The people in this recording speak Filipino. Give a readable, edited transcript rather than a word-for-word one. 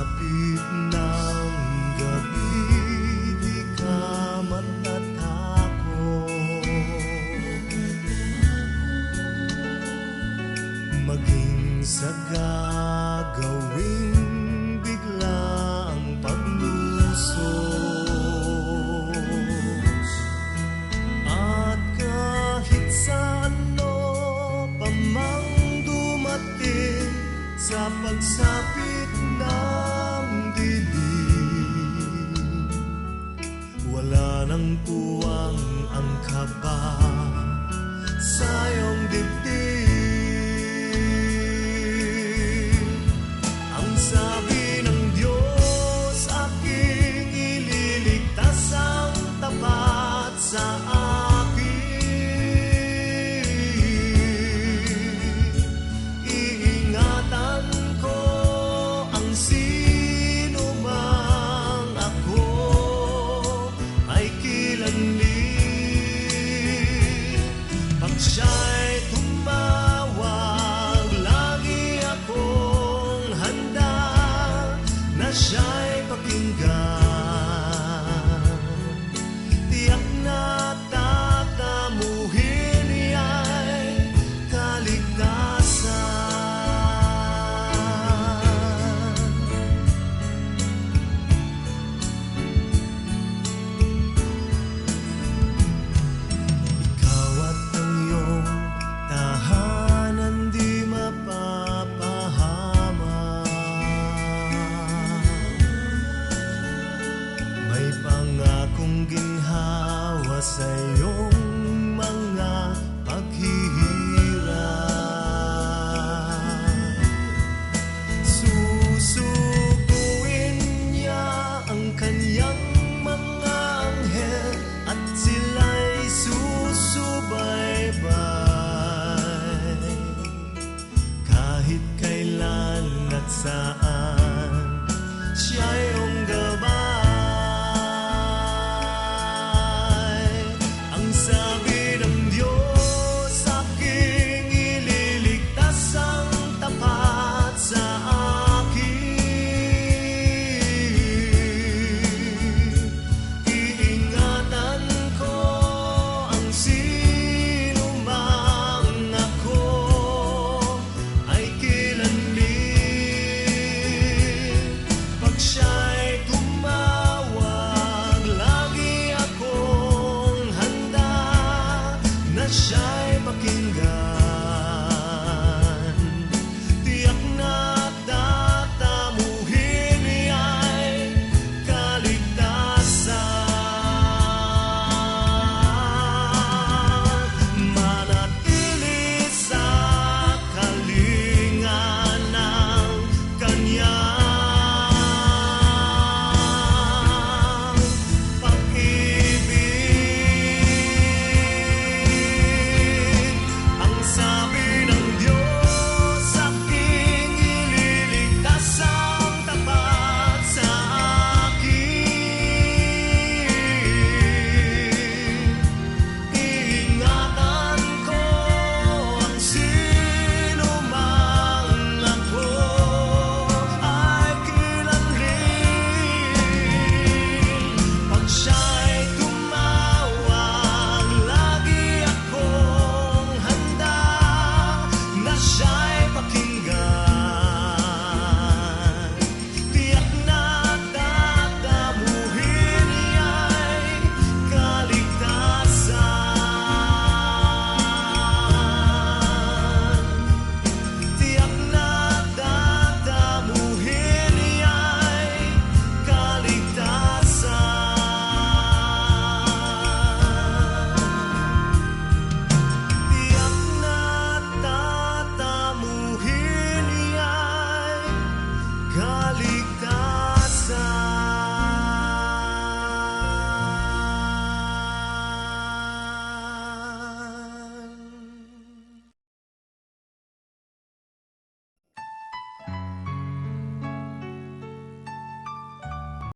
Sapit ng gabi, di ka matatakot. Maging sa gagawing biglaang paglusos. At kahit sa ano pa mang dumating sa pagsapit ng dilim, wala nang puwang ang kaba sa iyong dibdib. Ang sabi ng Diyos, aking ililigtas ang tapat sa siya'y tumawag, lagi akong handa na siya'y pakinggan. Tiyak na tatamuhin niya'y kaligtasan. Ikaw at ang iyong tahanan di mapapahama. May pangakong ginhawa sa iyong mga paghihirap. Susuguin niya ang kanyang mga anghel at sila'y susubaybay. Kahit kailan at saan siya'y